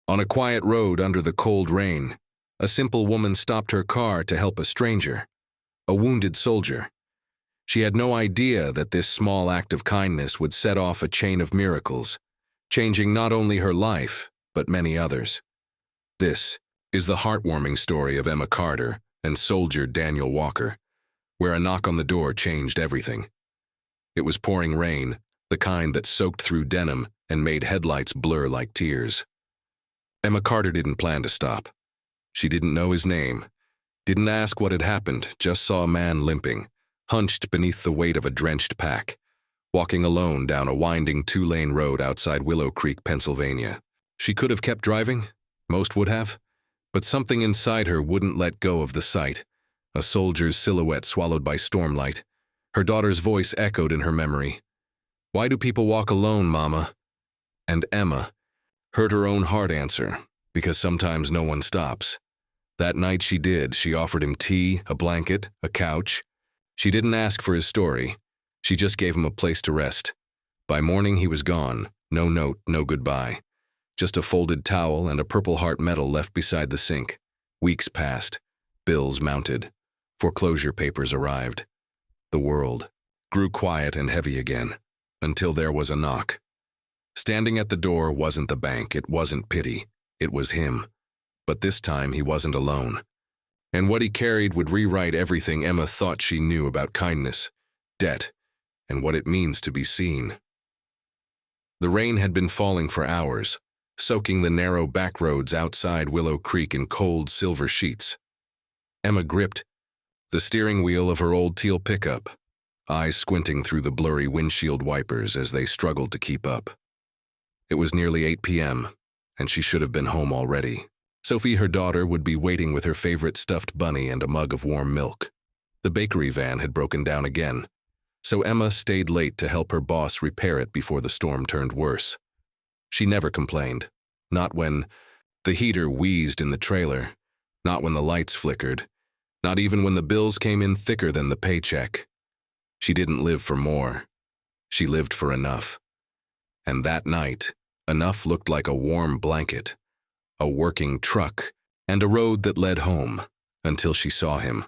On a quiet road under the cold rain, a simple woman stopped her car to help a stranger, a wounded soldier. She had no idea that this small act of kindness would set off a chain of miracles, changing not only her life, but many others. This is the heartwarming story of Emma Carter and soldier Daniel Walker, where a knock on the door changed everything. It was pouring rain, the kind that soaked through denim and made headlights blur like tears. Emma Carter didn't plan to stop. She didn't know his name, didn't ask what had happened, just saw a man limping, hunched beneath the weight of a drenched pack, walking alone down a winding two-lane road outside Willow Creek, Pennsylvania. She could have kept driving, most would have, but something inside her wouldn't let go of the sight, a soldier's silhouette swallowed by stormlight. Her daughter's voice echoed in her memory. "Why do people walk alone, Mama?" And Emma heard her own heart answer, because sometimes no one stops. That night she did. She offered him tea, a blanket, a couch. She didn't ask for his story. She just gave him a place to rest. By morning he was gone. No note, no goodbye. Just a folded towel and a Purple Heart medal left beside the sink. Weeks passed. Bills mounted. Foreclosure papers arrived. The world grew quiet and heavy again, until there was a knock. Standing at the door wasn't the bank, it wasn't pity, it was him. But this time he wasn't alone. And what he carried would rewrite everything Emma thought she knew about kindness, debt, and what it means to be seen. The rain had been falling for hours, soaking the narrow back roads outside Willow Creek in cold silver sheets. Emma gripped the steering wheel of her old teal pickup, eyes squinting through the blurry windshield wipers as they struggled to keep up. It was nearly 8 p.m., and she should have been home already. Sophie, her daughter, would be waiting with her favorite stuffed bunny and a mug of warm milk. The bakery van had broken down again, so Emma stayed late to help her boss repair it before the storm turned worse. She never complained, not when the heater wheezed in the trailer, not when the lights flickered, not even when the bills came in thicker than the paycheck. She didn't live for more. She lived for enough. And that night, enough looked like a warm blanket, a working truck, and a road that led home, until she saw him.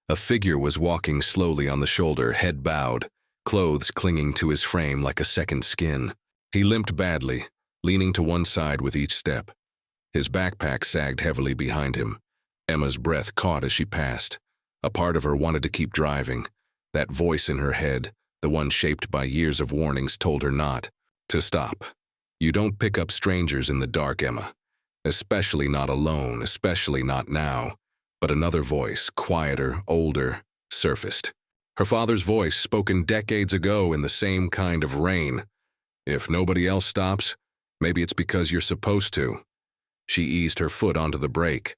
A figure was walking slowly on the shoulder, head bowed, clothes clinging to his frame like a second skin. He limped badly, leaning to one side with each step. His backpack sagged heavily behind him. Emma's breath caught as she passed. A part of her wanted to keep driving. That voice in her head, the one shaped by years of warnings, told her not to stop. You don't pick up strangers in the dark, Emma. Especially not alone, especially not now. But another voice, quieter, older, surfaced. Her father's voice, spoken decades ago in the same kind of rain. If nobody else stops, maybe it's because you're supposed to. She eased her foot onto the brake.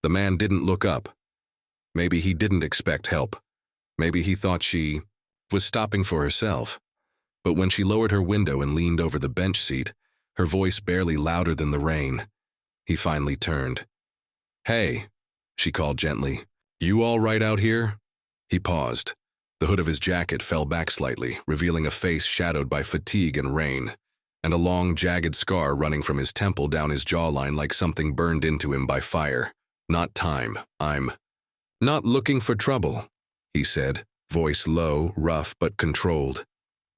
The man didn't look up. Maybe he didn't expect help. Maybe he thought she was stopping for herself. But when she lowered her window and leaned over the bench seat, her voice barely louder than the rain, he finally turned. "Hey," she called gently. "You all right out here?" He paused. The hood of his jacket fell back slightly, revealing a face shadowed by fatigue and rain, and a long, jagged scar running from his temple down his jawline like something burned into him by fire. "Not time. I'm not looking for trouble," he said, voice low, rough, but controlled.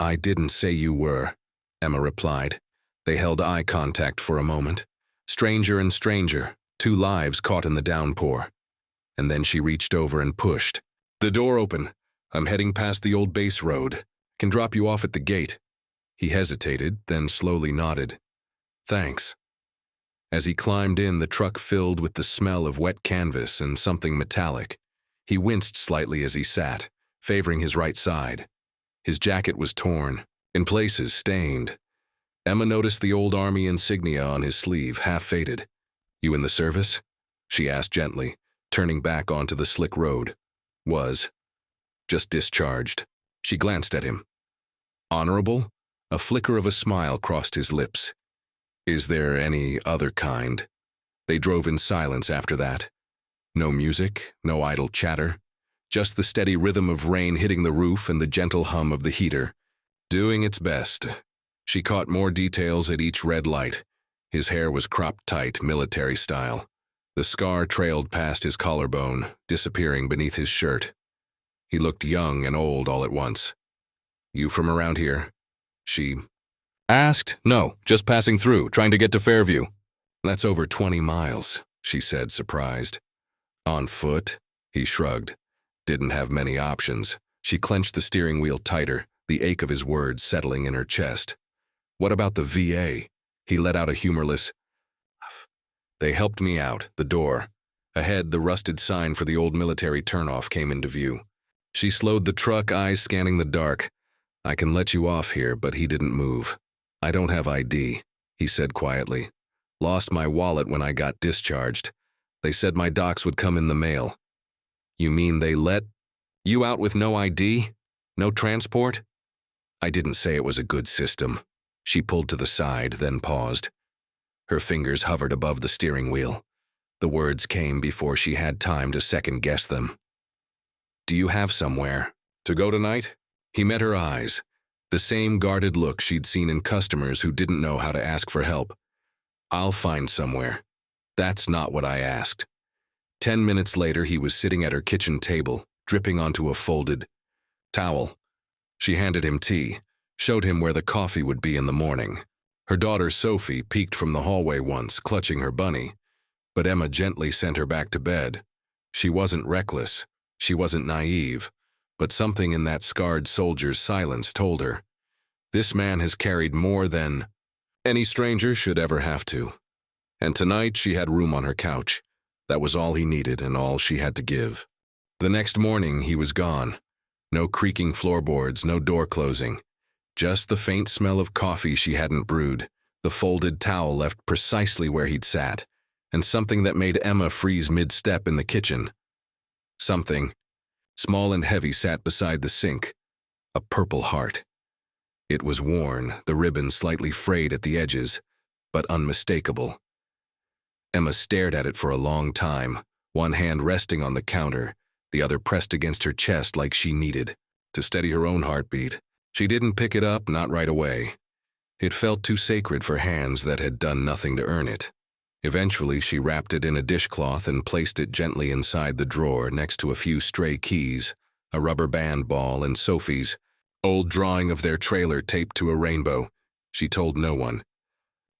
"I didn't say you were," Emma replied. They held eye contact for a moment. Stranger and stranger, two lives caught in the downpour. And then she reached over and pushed. "The door open. I'm heading past the old base road. Can drop you off at the gate." He hesitated, then slowly nodded. "Thanks." As he climbed in, the truck filled with the smell of wet canvas and something metallic. He winced slightly as he sat, favoring his right side. His jacket was torn, in places stained. Emma noticed the old army insignia on his sleeve, half faded. "You in the service?" she asked gently, turning back onto the slick road. "Was. Just discharged." She glanced at him. "Honorable?" A flicker of a smile crossed his lips. "Is there any other kind?" They drove in silence after that. No music, no idle chatter. Just the steady rhythm of rain hitting the roof and the gentle hum of the heater. Doing its best. She caught more details at each red light. His hair was cropped tight, military style. The scar trailed past his collarbone, disappearing beneath his shirt. He looked young and old all at once. "You from around here?" she asked. "No, just passing through, trying to get to Fairview." "That's over 20 miles, she said, surprised. "On foot?" He shrugged. Didn't have many options. She clenched the steering wheel tighter, the ache of his words settling in her chest. "What about the VA?" He let out a humorless laugh. "They helped me out, the door." Ahead, the rusted sign for the old military turnoff came into view. She slowed the truck, eyes scanning the dark. "I can let you off here," but he didn't move. "I don't have ID," he said quietly. "Lost my wallet when I got discharged. They said my docs would come in the mail." "You mean they let you out with no ID? No transport?" "I didn't say it was a good system." She pulled to the side, then paused. Her fingers hovered above the steering wheel. The words came before she had time to second-guess them. "Do you have somewhere to go tonight?" He met her eyes, the same guarded look she'd seen in customers who didn't know how to ask for help. "I'll find somewhere." "That's not what I asked." 10 minutes later, he was sitting at her kitchen table, dripping onto a folded towel. She handed him tea, showed him where the coffee would be in the morning. Her daughter Sophie peeked from the hallway once, clutching her bunny, but Emma gently sent her back to bed. She wasn't reckless, she wasn't naive, but something in that scarred soldier's silence told her, this man has carried more than any stranger should ever have to. And tonight she had room on her couch. That was all he needed and all she had to give. The next morning he was gone. No creaking floorboards, no door closing. Just the faint smell of coffee she hadn't brewed, the folded towel left precisely where he'd sat, and something that made Emma freeze mid-step in the kitchen. Something, small and heavy, sat beside the sink. A purple heart. It was worn, the ribbon slightly frayed at the edges, but unmistakable. Emma stared at it for a long time, one hand resting on the counter, the other pressed against her chest like she needed to steady her own heartbeat. She didn't pick it up, not right away. It felt too sacred for hands that had done nothing to earn it. Eventually, she wrapped it in a dishcloth and placed it gently inside the drawer next to a few stray keys, a rubber band ball, and Sophie's old drawing of their trailer taped to a rainbow. She told no one.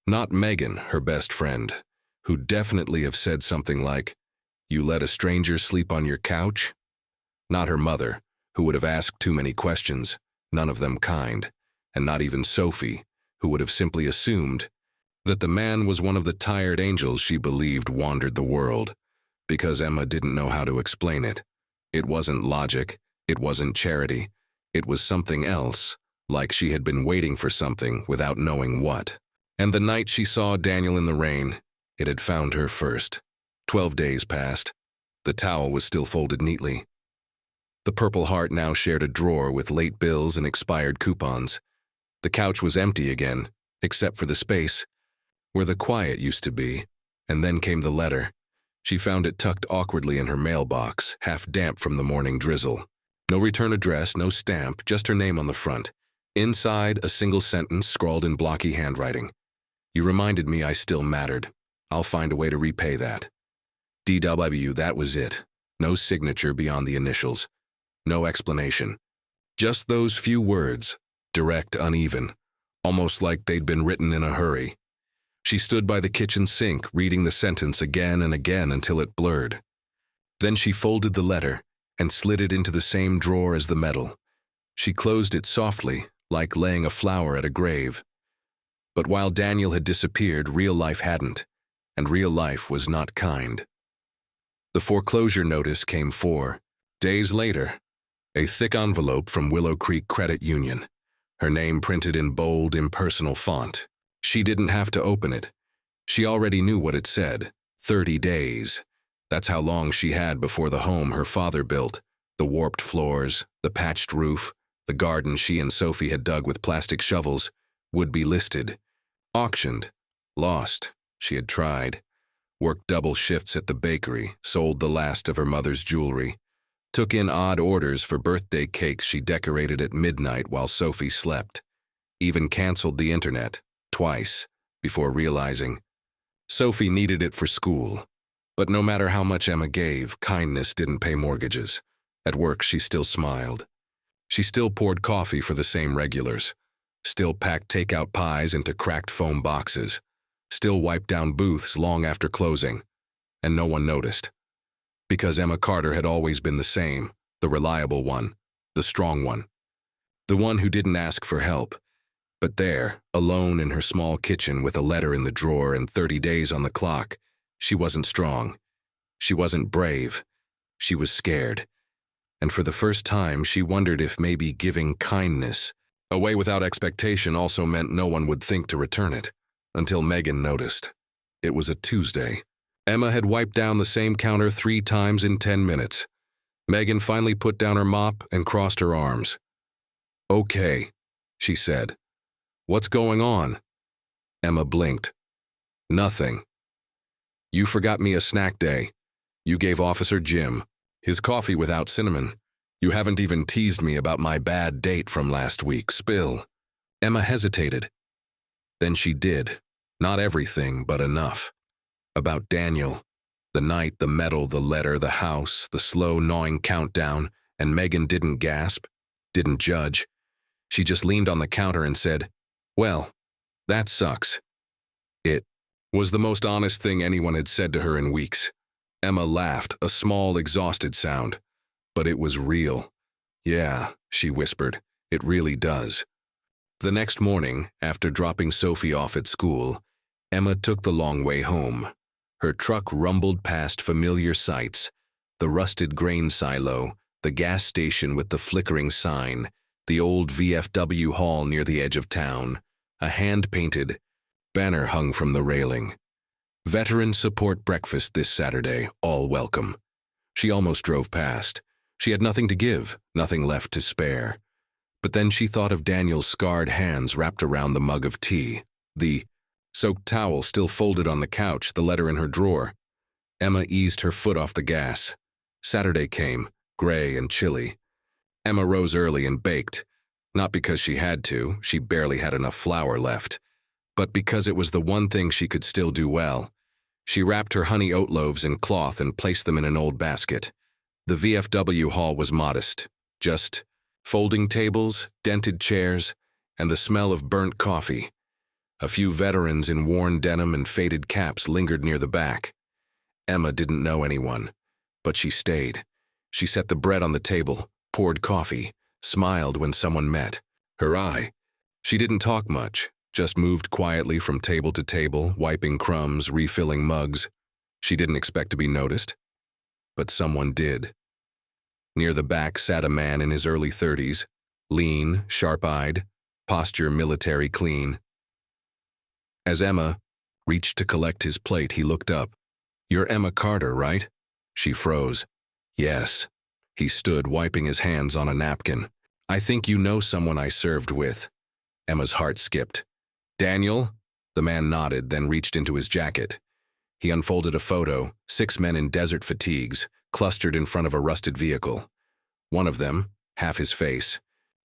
Not Megan, her best friend, who'd definitely have said something like, "You let a stranger sleep on your couch?" Not her mother, who would have asked too many questions, none of them kind, and not even Sophie, who would have simply assumed that the man was one of the tired angels she believed wandered the world, because Emma didn't know how to explain it. It wasn't logic, it wasn't charity, it was something else, like she had been waiting for something without knowing what. And the night she saw Daniel in the rain, it had found her first. 12 days passed. The towel was still folded neatly. The Purple Heart now shared a drawer with late bills and expired coupons. The couch was empty again, except for the space where the quiet used to be, and then came the letter. She found it tucked awkwardly in her mailbox, half damp from the morning drizzle. No return address, no stamp, just her name on the front. Inside, a single sentence scrawled in blocky handwriting. "You reminded me I still mattered. I'll find a way to repay that." DW, that was it. No signature beyond the initials. No explanation. Just those few words, direct, uneven, almost like they'd been written in a hurry. She stood by the kitchen sink, reading the sentence again and again until it blurred. Then she folded the letter and slid it into the same drawer as the medal. She closed it softly, like laying a flower at a grave. But while Daniel had disappeared, real life hadn't, and real life was not kind. The foreclosure notice came 4 days later. A thick envelope from Willow Creek Credit Union, her name printed in bold, impersonal font. She didn't have to open it. She already knew what it said. 30 days. That's how long she had before the home her father built, the warped floors, the patched roof, the garden she and Sophie had dug with plastic shovels, would be listed. Auctioned. Lost. She had tried. Worked double shifts at the bakery, sold the last of her mother's jewelry, took in odd orders for birthday cakes she decorated at midnight while Sophie slept, even canceled the internet, twice, before realizing Sophie needed it for school. But no matter how much Emma gave, kindness didn't pay mortgages. At work, she still smiled. She still poured coffee for the same regulars, still packed takeout pies into cracked foam boxes, still wiped down booths long after closing, and no one noticed. Because Emma Carter had always been the same, the reliable one, the strong one, the one who didn't ask for help. But there, alone in her small kitchen with a letter in the drawer and 30 days on the clock, she wasn't strong. She wasn't brave. She was scared. And for the first time, she wondered if maybe giving kindness away without expectation also meant no one would think to return it, until Megan noticed. It was a Tuesday. Emma had wiped down the same counter 3 times in 10 minutes. Megan finally put down her mop and crossed her arms. "Okay," she said. "What's going on?" Emma blinked. "Nothing. You forgot me a snack day. You gave Officer Jim his coffee without cinnamon. You haven't even teased me about my bad date from last week. Spill." Emma hesitated. Then she did. Not everything, but enough. About Daniel. The night, the medal, the letter, the house, the slow gnawing countdown, and Megan didn't gasp, didn't judge. She just leaned on the counter and said, "Well, that sucks." It was the most honest thing anyone had said to her in weeks. Emma laughed, a small, exhausted sound. But it was real. "Yeah," she whispered, "it really does." The next morning, after dropping Sophie off at school, Emma took the long way home. Her truck rumbled past familiar sights, the rusted grain silo, the gas station with the flickering sign, the old VFW hall near the edge of town, a hand-painted banner hung from the railing. "Veteran Support Breakfast this Saturday, all welcome." She almost drove past. She had nothing to give, nothing left to spare. But then she thought of Daniel's scarred hands wrapped around the mug of tea, the soaked towel still folded on the couch, the letter in her drawer. Emma eased her foot off the gas. Saturday came, gray and chilly. Emma rose early and baked, not because she had to, she barely had enough flour left, but because it was the one thing she could still do well. She wrapped her honey oat loaves in cloth and placed them in an old basket. The VFW hall was modest, just folding tables, dented chairs, and the smell of burnt coffee. A few veterans in worn denim and faded caps lingered near the back. Emma didn't know anyone, but she stayed. She set the bread on the table, poured coffee, smiled when someone met. Her eye. She didn't talk much, just moved quietly from table to table, wiping crumbs, refilling mugs. She didn't expect to be noticed, but someone did. Near the back sat a man in his early 30s, lean, sharp-eyed, posture military clean. As Emma reached to collect his plate, he looked up. "You're Emma Carter, right?" She froze. "Yes." He stood, wiping his hands on a napkin. "I think you know someone I served with." Emma's heart skipped. "Daniel?" The man nodded, then reached into his jacket. He unfolded a photo, 6 men in desert fatigues, clustered in front of a rusted vehicle. One of them, half his face,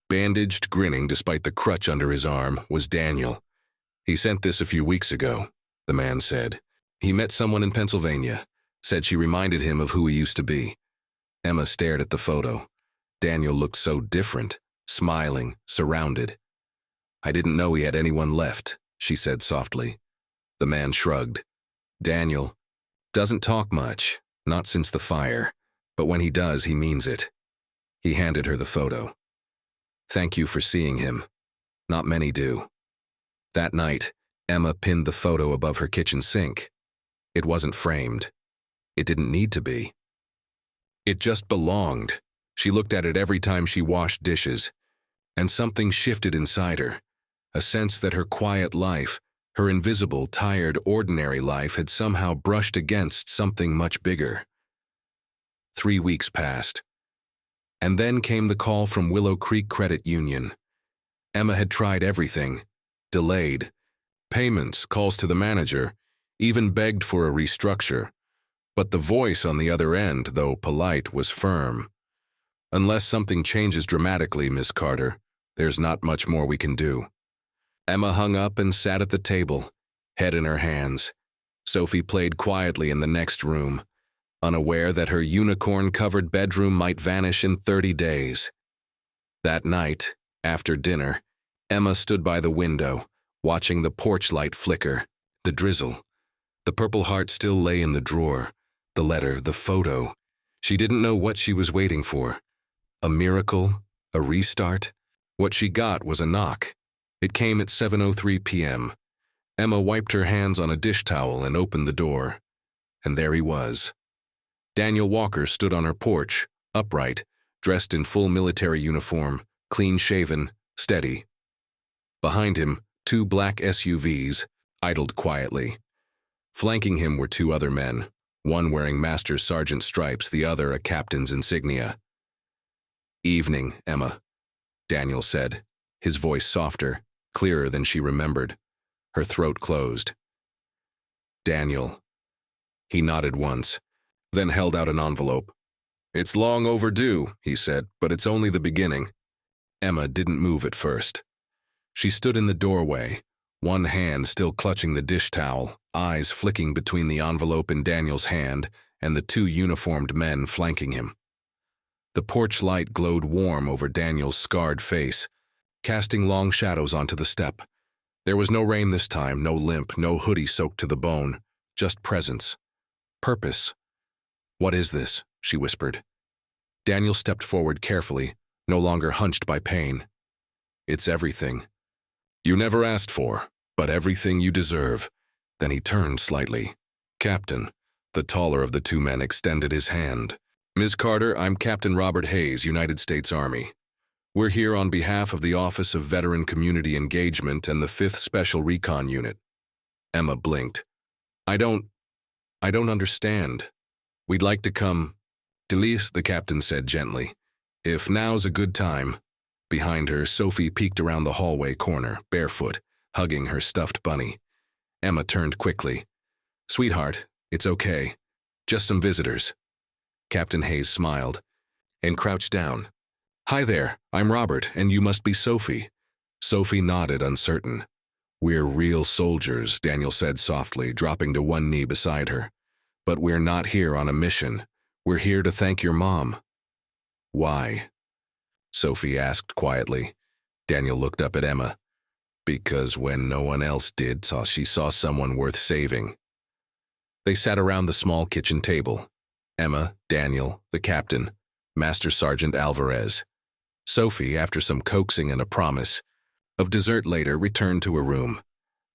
bandaged, grinning despite the crutch under his arm, was Daniel. "He sent this a few weeks ago," the man said. "He met someone in Pennsylvania, said she reminded him of who he used to be." Emma stared at the photo. Daniel looked so different, smiling, surrounded. "I didn't know he had anyone left," she said softly. The man shrugged. "Daniel doesn't talk much, not since the fire, but when he does, he means it." He handed her the photo. "Thank you for seeing him. Not many do." That night, Emma pinned the photo above her kitchen sink. It wasn't framed. It didn't need to be. It just belonged. She looked at it every time she washed dishes, and something shifted inside her, a sense that her quiet life, her invisible, tired, ordinary life had somehow brushed against something much bigger. 3 weeks passed. And then came the call from Willow Creek Credit Union. Emma had tried everything, delayed, payments, calls to the manager, even begged for a restructure. But the voice on the other end, though polite, was firm. "Unless something changes dramatically, Miss Carter, there's not much more we can do." Emma hung up and sat at the table, head in her hands. Sophie played quietly in the next room, unaware that her unicorn-covered bedroom might vanish in 30 days. That night, after dinner, Emma stood by the window, watching the porch light flicker, the drizzle. The Purple Heart still lay in the drawer, the letter, the photo. She didn't know what she was waiting for. A miracle? A restart? What she got was a knock. It came at 7:03 p.m. Emma wiped her hands on a dish towel and opened the door. And there he was. Daniel Walker stood on her porch, upright, dressed in full military uniform, clean-shaven, steady. Behind him, 2 black SUVs idled quietly. Flanking him were 2 other men, one wearing Master Sergeant stripes, the other a captain's insignia. "Evening, Emma," Daniel said, his voice softer, clearer than she remembered. Her throat closed. "Daniel." He nodded once, then held out an envelope. "It's long overdue," he said, "but it's only the beginning." Emma didn't move at first. She stood in the doorway, one hand still clutching the dish towel, eyes flicking between the envelope in Daniel's hand and the 2 uniformed men flanking him. The porch light glowed warm over Daniel's scarred face, casting long shadows onto the step. There was no rain this time, no limp, no hoodie soaked to the bone, just presence. Purpose. "What is this?" she whispered. Daniel stepped forward carefully, no longer hunched by pain. "It's everything you never asked for, but everything you deserve." Then he turned slightly. "Captain," the taller of the 2 men extended his hand. "Ms. Carter, I'm Captain Robert Hayes, United States Army. We're here on behalf of the Office of Veteran Community Engagement and the 5th Special Recon Unit." Emma blinked. I don't understand. We'd like to come." "Delise," the captain said gently. "If now's a good time." Behind her, Sophie peeked around the hallway corner, barefoot, hugging her stuffed bunny. Emma turned quickly. "Sweetheart, it's okay. Just some visitors." Captain Hayes smiled and crouched down. "Hi there, I'm Robert, and you must be Sophie." Sophie nodded, uncertain. "We're real soldiers," Daniel said softly, dropping to one knee beside her. "But we're not here on a mission. We're here to thank your mom." "Why?" Sophie asked quietly. Daniel looked up at Emma. "Because when no one else did, she saw someone worth saving." They sat around the small kitchen table. Emma, Daniel, the captain, Master Sergeant Alvarez. Sophie, after some coaxing and a promise of dessert later, returned to her room.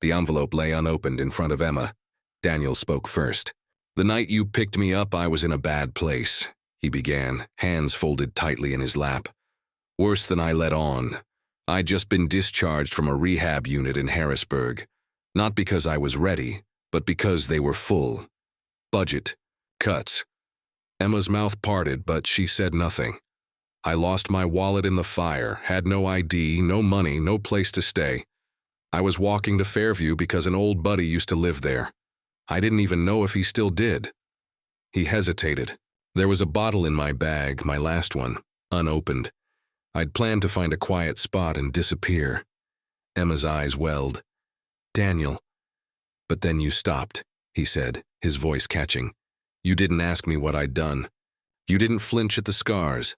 The envelope lay unopened in front of Emma. Daniel spoke first. "The night you picked me up, I was in a bad place," he began, hands folded tightly in his lap. "Worse than I let on. I'd just been discharged from a rehab unit in Harrisburg. Not because I was ready, but because they were full. Budget. Cuts." Emma's mouth parted, but she said nothing. "I lost my wallet in the fire, had no ID, no money, no place to stay. I was walking to Fairview because an old buddy used to live there. I didn't even know if he still did." He hesitated. "There was a bottle in my bag, my last one, unopened. I'd planned to find a quiet spot and disappear." Emma's eyes welled. "Daniel." "But then you stopped," he said, his voice catching. "You didn't ask me what I'd done. You didn't flinch at the scars.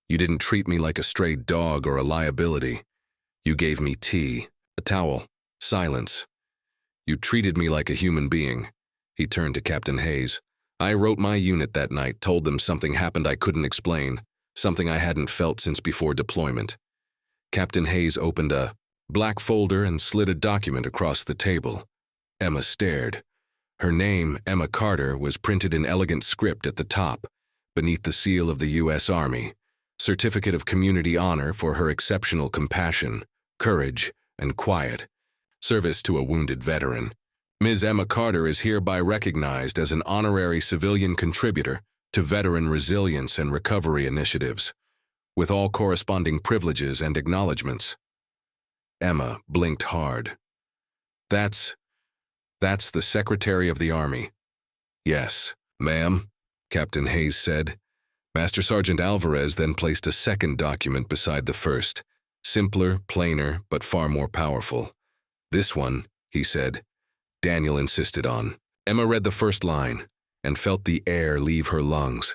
You didn't treat me like a stray dog or a liability. You gave me tea, a towel, silence. You treated me like a human being." He turned to Captain Hayes. "I wrote my unit that night, told them something happened I couldn't explain, something I hadn't felt since before deployment." Captain Hayes opened a black folder and slid a document across the table. Emma stared. Her name, Emma Carter, was printed in elegant script at the top, beneath the seal of the U.S. Army. Certificate of Community Honor for her exceptional compassion, courage, and quiet service to a wounded veteran. Ms. Emma Carter is hereby recognized as an honorary civilian contributor to veteran resilience and recovery initiatives, with all corresponding privileges and acknowledgments. Emma blinked hard. That's the Secretary of the Army." "Yes, ma'am," Captain Hayes said. Master Sergeant Alvarez then placed a second document beside the first, simpler, plainer, but far more powerful. "This one," he said, Daniel insisted on. Emma read the first line and felt the air leave her lungs.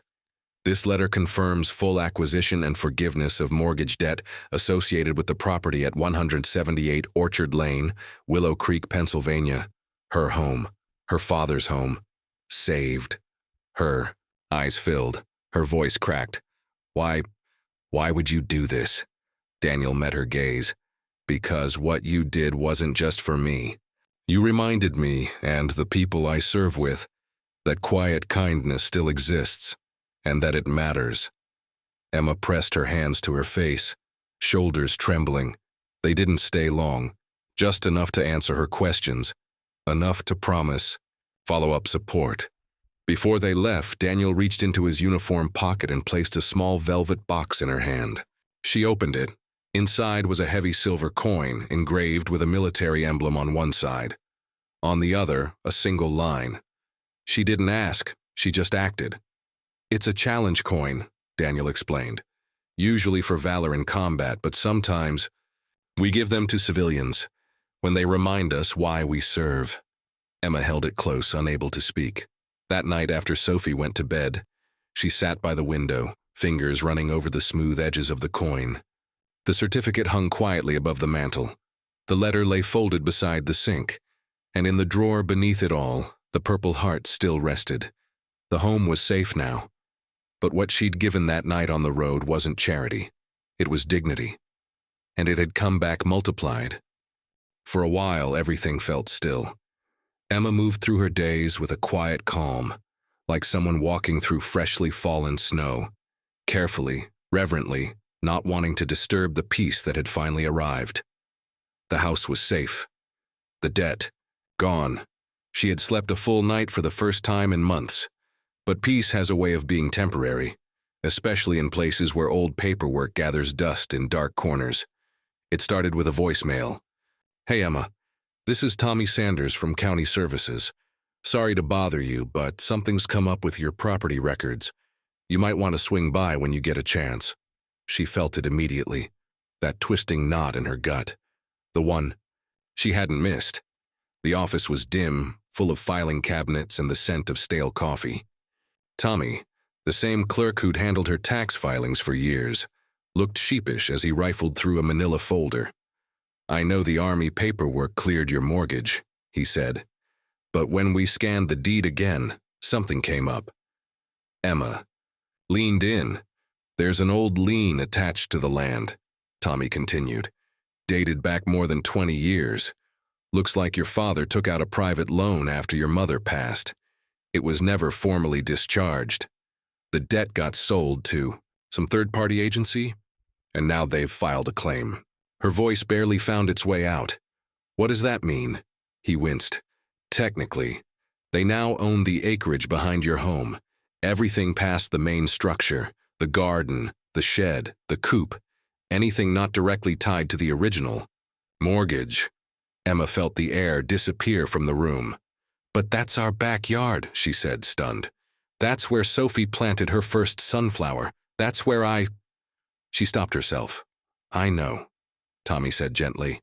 This letter confirms full acquisition and forgiveness of mortgage debt associated with the property at 178 Orchard Lane, Willow Creek, Pennsylvania. Her home, her father's home, saved. Her eyes filled, her voice cracked. Why would you do this? Daniel met her gaze. Because what you did wasn't just for me. You reminded me, and the people I serve with, that quiet kindness still exists, and that it matters. Emma pressed her hands to her face, shoulders trembling. They didn't stay long, just enough to answer her questions, enough to promise follow-up support. Before they left, Daniel reached into his uniform pocket and placed a small velvet box in her hand. She opened it. Inside was a heavy silver coin engraved with a military emblem on one side. On the other, a single line. She didn't ask, she just acted. It's a challenge coin, Daniel explained. Usually for valor in combat, but sometimes we give them to civilians when they remind us why we serve. Emma held it close, unable to speak. That night after Sophie went to bed, she sat by the window, fingers running over the smooth edges of the coin. The certificate hung quietly above the mantel. The letter lay folded beside the sink, and in the drawer beneath it all, the Purple Heart still rested. The home was safe now. But what she'd given that night on the road wasn't charity. It was dignity. And it had come back multiplied. For a while, everything felt still. Emma moved through her days with a quiet calm, like someone walking through freshly fallen snow, carefully, reverently, not wanting to disturb the peace that had finally arrived. The house was safe. The debt, gone. She had slept a full night for the first time in months. But peace has a way of being temporary, especially in places where old paperwork gathers dust in dark corners. It started with a voicemail. Hey Emma, this is Tommy Sanders from County Services. Sorry to bother you, but something's come up with your property records. You might want to swing by when you get a chance. She felt it immediately, that twisting knot in her gut. The one she hadn't missed. The office was dim, full of filing cabinets and the scent of stale coffee. Tommy, the same clerk who'd handled her tax filings for years, looked sheepish as he rifled through a manila folder. I know the Army paperwork cleared your mortgage, he said. But when we scanned the deed again, something came up. Emma leaned in. There's an old lien attached to the land, Tommy continued. Dated back more than 20 years. Looks like your father took out a private loan after your mother passed. It was never formally discharged. The debt got sold to some third-party agency, and now they've filed a claim. Her voice barely found its way out. What does that mean? He winced. Technically, they now own the acreage behind your home, everything past the main structure. The garden, the shed, the coop, anything not directly tied to the original mortgage. Emma felt the air disappear from the room. But that's our backyard, she said, stunned. That's where Sophie planted her first sunflower. That's where She stopped herself. I know, Tommy said gently.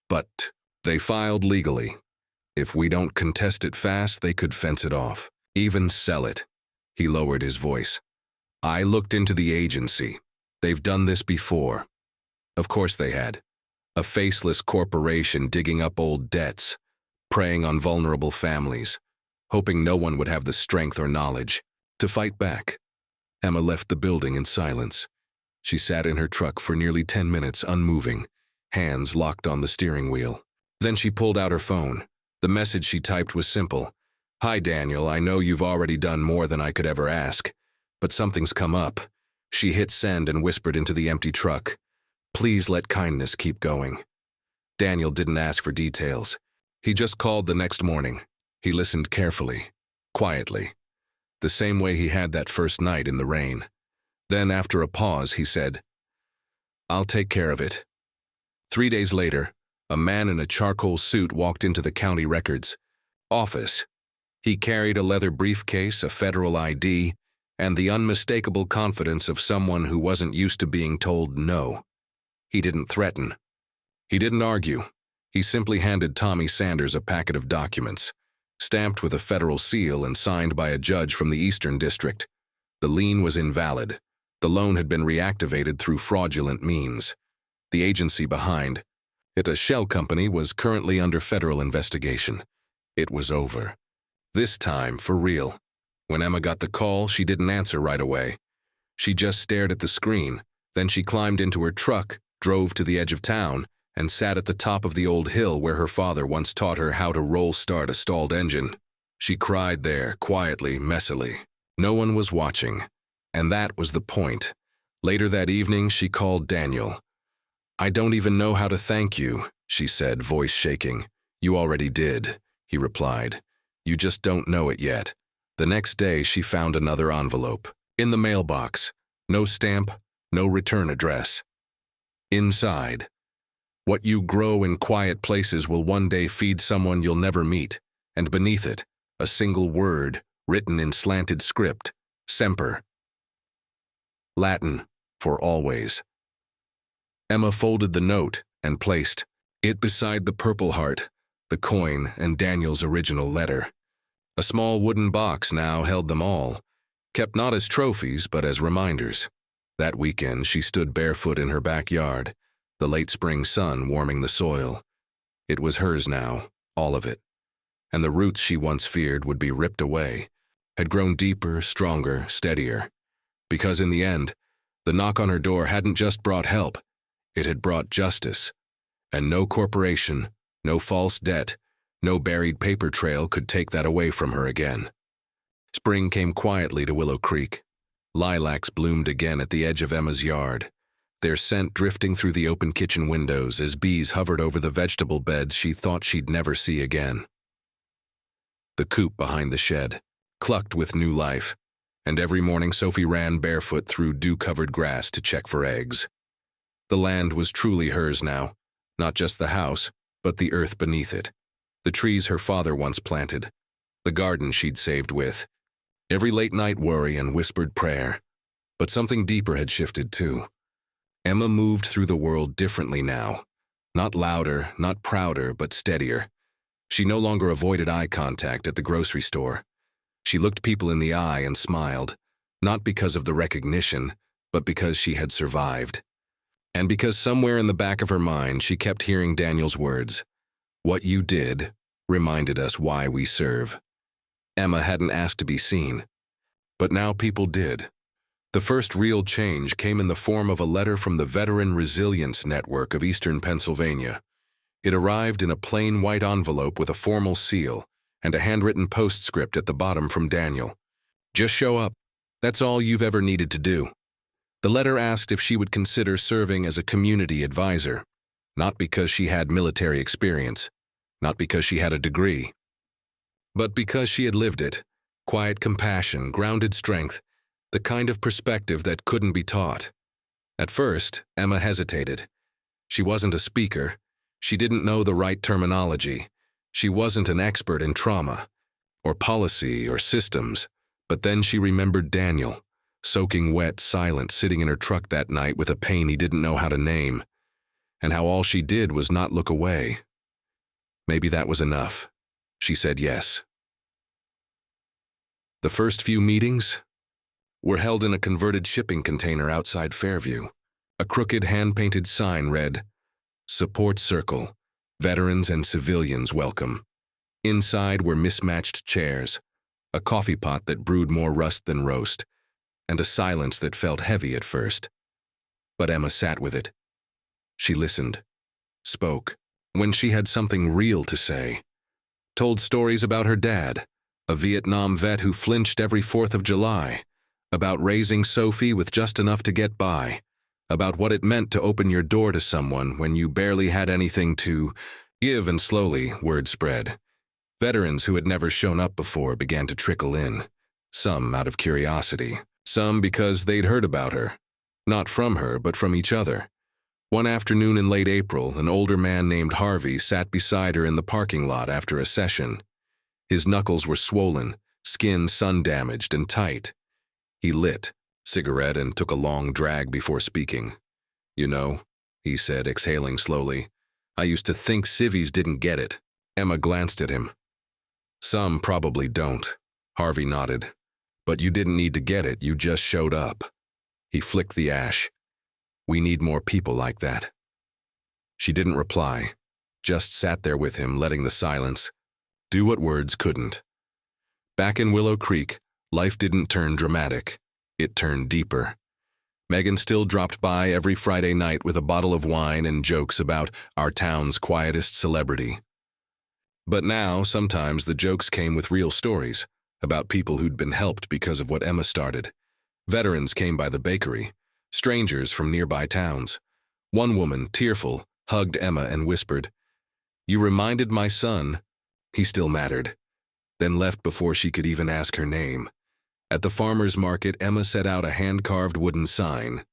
But they filed legally. If we don't contest it fast, they could fence it off, even sell it. He lowered his voice. I looked into the agency. They've done this before. Of course they had. A faceless corporation digging up old debts, preying on vulnerable families, hoping no one would have the strength or knowledge to fight back. Emma left the building in silence. She sat in her truck for nearly 10 minutes, unmoving, hands locked on the steering wheel. Then she pulled out her phone. The message she typed was simple. Hi, Daniel, I know you've already done more than I could ever ask. But something's come up. She hit send and whispered into the empty truck. Please let kindness keep going. Daniel didn't ask for details. He just called the next morning. He listened carefully, quietly, the same way he had that first night in the rain. Then, after a pause, he said, I'll take care of it. 3 days later, a man in a charcoal suit walked into the county records office. He carried a leather briefcase, a federal ID, and the unmistakable confidence of someone who wasn't used to being told no. He didn't threaten. He didn't argue. He simply handed Tommy Sanders a packet of documents, stamped with a federal seal and signed by a judge from the Eastern District. The lien was invalid. The loan had been reactivated through fraudulent means. The agency behind it, a shell company, was currently under federal investigation. It was over. This time, for real. When Emma got the call, she didn't answer right away. She just stared at the screen. Then she climbed into her truck, drove to the edge of town, and sat at the top of the old hill where her father once taught her how to roll start a stalled engine. She cried there, quietly, messily. No one was watching. And that was the point. Later that evening, she called Daniel. "I don't even know how to thank you," she said, voice shaking. "You already did," he replied. "You just don't know it yet." The next day, she found another envelope. In the mailbox. No stamp, no return address. Inside. "What you grow in quiet places will one day feed someone you'll never meet." And beneath it, a single word, written in slanted script. Semper. Latin, for always. Emma folded the note and placed it beside the Purple Heart, the coin, and Daniel's original letter. A small wooden box now held them all, kept not as trophies but as reminders. That weekend she stood barefoot in her backyard, the late spring sun warming the soil. It was hers now, all of it. And the roots she once feared would be ripped away had grown deeper, stronger, steadier. Because in the end, the knock on her door hadn't just brought help, it had brought justice. And no corporation, no false debt, no buried paper trail could take that away from her again. Spring came quietly to Willow Creek. Lilacs bloomed again at the edge of Emma's yard, their scent drifting through the open kitchen windows as bees hovered over the vegetable beds she thought she'd never see again. The coop behind the shed clucked with new life, and every morning Sophie ran barefoot through dew-covered grass to check for eggs. The land was truly hers now, not just the house, but the earth beneath it, the trees her father once planted, the garden she'd saved with, every late-night worry and whispered prayer. But something deeper had shifted too. Emma moved through the world differently now, not louder, not prouder, but steadier. She no longer avoided eye contact at the grocery store. She looked people in the eye and smiled, not because of the recognition, but because she had survived. And because somewhere in the back of her mind she kept hearing Daniel's words, "What you did reminded us why we serve." Emma hadn't asked to be seen, but now people did. The first real change came in the form of a letter from the Veteran Resilience Network of Eastern Pennsylvania. It arrived in a plain white envelope with a formal seal and a handwritten postscript at the bottom from Daniel. "Just show up. That's all you've ever needed to do." The letter asked if she would consider serving as a community advisor, not because she had military experience, not because she had a degree, but because she had lived it. Quiet compassion, grounded strength, the kind of perspective that couldn't be taught. At first, Emma hesitated. She wasn't a speaker. She didn't know the right terminology. She wasn't an expert in trauma, or policy, or systems. But then she remembered Daniel, soaking wet, silent, sitting in her truck that night with a pain he didn't know how to name, and how all she did was not look away. Maybe that was enough. She said yes. The first few meetings were held in a converted shipping container outside Fairview. A crooked hand-painted sign read, "Support Circle, Veterans and Civilians Welcome." Inside were mismatched chairs, a coffee pot that brewed more rust than roast, and a silence that felt heavy at first. But Emma sat with it. She listened, spoke, when she had something real to say. Told stories about her dad, a Vietnam vet who flinched every 4th of July, about raising Sophie with just enough to get by, about what it meant to open your door to someone when you barely had anything to give, and slowly word spread. Veterans who had never shown up before began to trickle in, some out of curiosity, some because they'd heard about her, not from her but from each other. One afternoon in late April, an older man named Harvey sat beside her in the parking lot after a session. His knuckles were swollen, skin sun-damaged and tight. He lit cigarette and took a long drag before speaking. "You know," he said, exhaling slowly, I used to think civvies didn't get it. Emma glanced at him. Some probably don't. Harvey nodded. But you didn't need to get it, you just showed up. He flicked the ash. We need more people like that. She didn't reply, just sat there with him, letting the silence do what words couldn't. Back in Willow Creek, life didn't turn dramatic. It turned deeper. Megan still dropped by every Friday night with a bottle of wine and jokes about our town's quietest celebrity. But now, sometimes the jokes came with real stories about people who'd been helped because of what Emma started. Veterans came by the bakery, strangers from nearby towns. One woman, tearful, hugged Emma and whispered, "You reminded my son." He still mattered, then left before she could even ask her name. At the farmer's market, Emma set out a hand-carved wooden sign.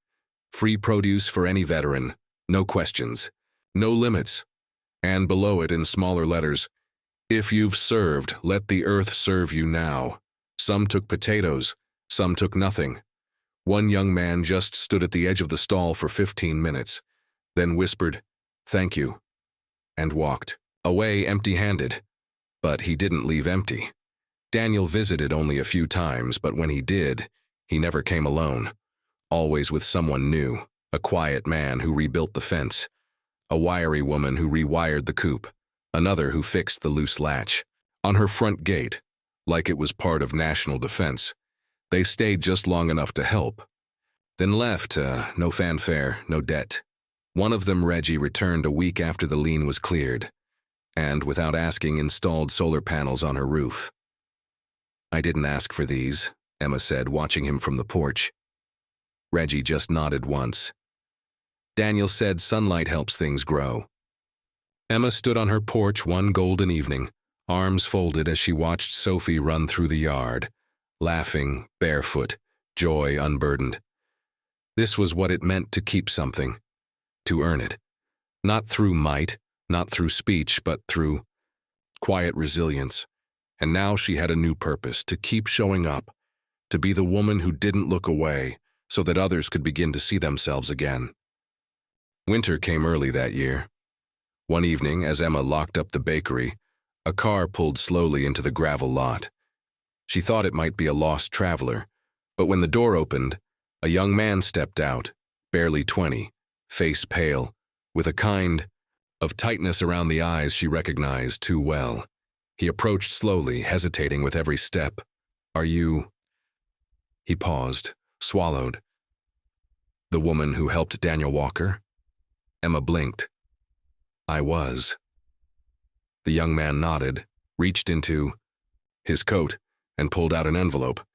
Free produce for any veteran, no questions, no limits. And below it in smaller letters, "If you've served, let the earth serve you now." Some took potatoes, some took nothing. One young man just stood at the edge of the stall for 15 minutes, then whispered, "Thank you," and walked away empty-handed. But he didn't leave empty. Daniel visited only a few times, but when he did, he never came alone. Always with someone new, a quiet man who rebuilt the fence, a wiry woman who rewired the coop, another who fixed the loose latch. On her front gate, like it was part of national defense, they stayed just long enough to help, then left, no fanfare, no debt. One of them, Reggie, returned a week after the lien was cleared, and without asking installed solar panels on her roof. "I didn't ask for these," Emma said, watching him from the porch. Reggie just nodded once. Daniel said sunlight helps things grow. Emma stood on her porch one golden evening, arms folded as she watched Sophie run through the yard, laughing, barefoot, joy unburdened. This was what it meant to keep something, to earn it. Not through might, not through speech, but through quiet resilience. And now she had a new purpose, to keep showing up, to be the woman who didn't look away so that others could begin to see themselves again. Winter came early that year. One evening, as Emma locked up the bakery, a car pulled slowly into the gravel lot. She thought it might be a lost traveler, but when the door opened, a young man stepped out, barely 20, face pale, with a kind of tightness around the eyes she recognized too well. He approached slowly, hesitating with every step. "Are you—" He paused, swallowed. "The woman who helped Daniel Walker?" Emma blinked. "I was." The young man nodded, reached into his coat, and pulled out an envelope.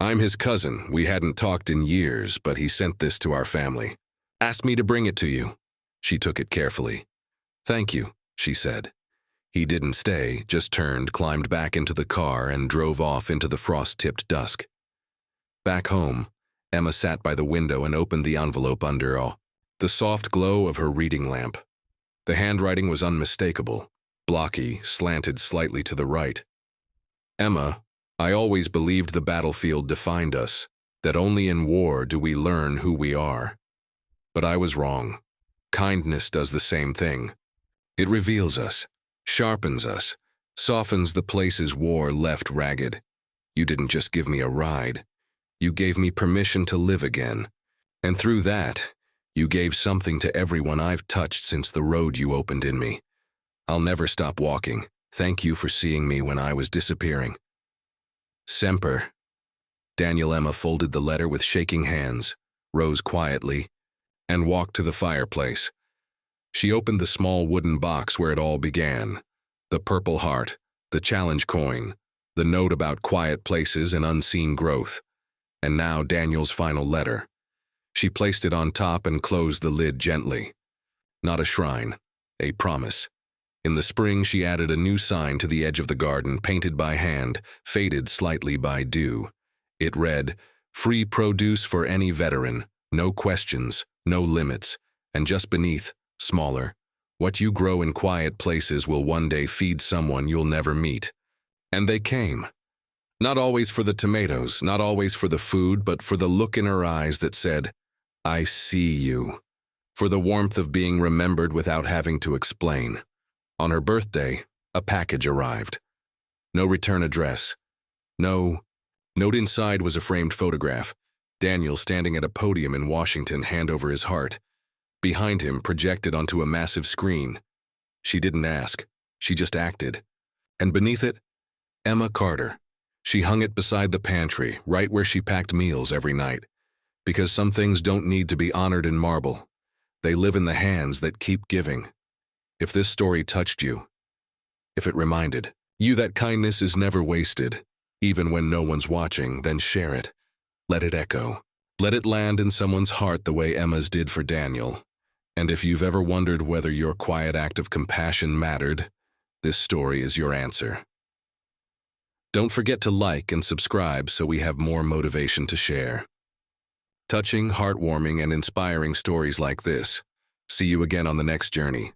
"I'm his cousin. We hadn't talked in years, but he sent this to our family. Asked me to bring it to you." She took it carefully. "Thank you," she said. He didn't stay, just turned, climbed back into the car, and drove off into the frost-tipped dusk. Back home, Emma sat by the window and opened the envelope under the soft glow of her reading lamp. The handwriting was unmistakable, blocky, slanted slightly to the right. "Emma, I always believed the battlefield defined us, that only in war do we learn who we are. But I was wrong. Kindness does the same thing. It reveals us, sharpens us, softens the places war left ragged. You didn't just give me a ride. You gave me permission to live again. And through that, you gave something to everyone I've touched since the road you opened in me. I'll never stop walking. Thank you for seeing me when I was disappearing. Semper." Daniel. Emma folded the letter with shaking hands, rose quietly, and walked to the fireplace. She opened the small wooden box where it all began. The purple heart, the challenge coin, the note about quiet places and unseen growth. And now Daniel's final letter. She placed it on top and closed the lid gently. Not a shrine, a promise. In the spring, she added a new sign to the edge of the garden, painted by hand, faded slightly by dew. It read, "Free produce for any veteran, no questions, no limits," and just beneath, smaller, "What you grow in quiet places will one day feed someone you'll never meet." And they came. Not always for the tomatoes, not always for the food, but for the look in her eyes that said, "I see you." for the warmth of being remembered without having to explain. On her birthday, a package arrived. No return address. No. Note inside was a framed photograph. Daniel standing at a podium in Washington, hand over his heart. Behind him, projected onto a massive screen. She didn't ask. She just acted. And beneath it, Emma Carter. She hung it beside the pantry, right where she packed meals every night. Because some things don't need to be honored in marble. They live in the hands that keep giving. If this story touched you, if it reminded you that kindness is never wasted, even when no one's watching, then share it. Let it echo. Let it land in someone's heart the way Emma's did for Daniel. And if you've ever wondered whether your quiet act of compassion mattered, this story is your answer. Don't forget to like and subscribe so we have more motivation to share. Touching, heartwarming, and inspiring stories like this. See you again on the next journey.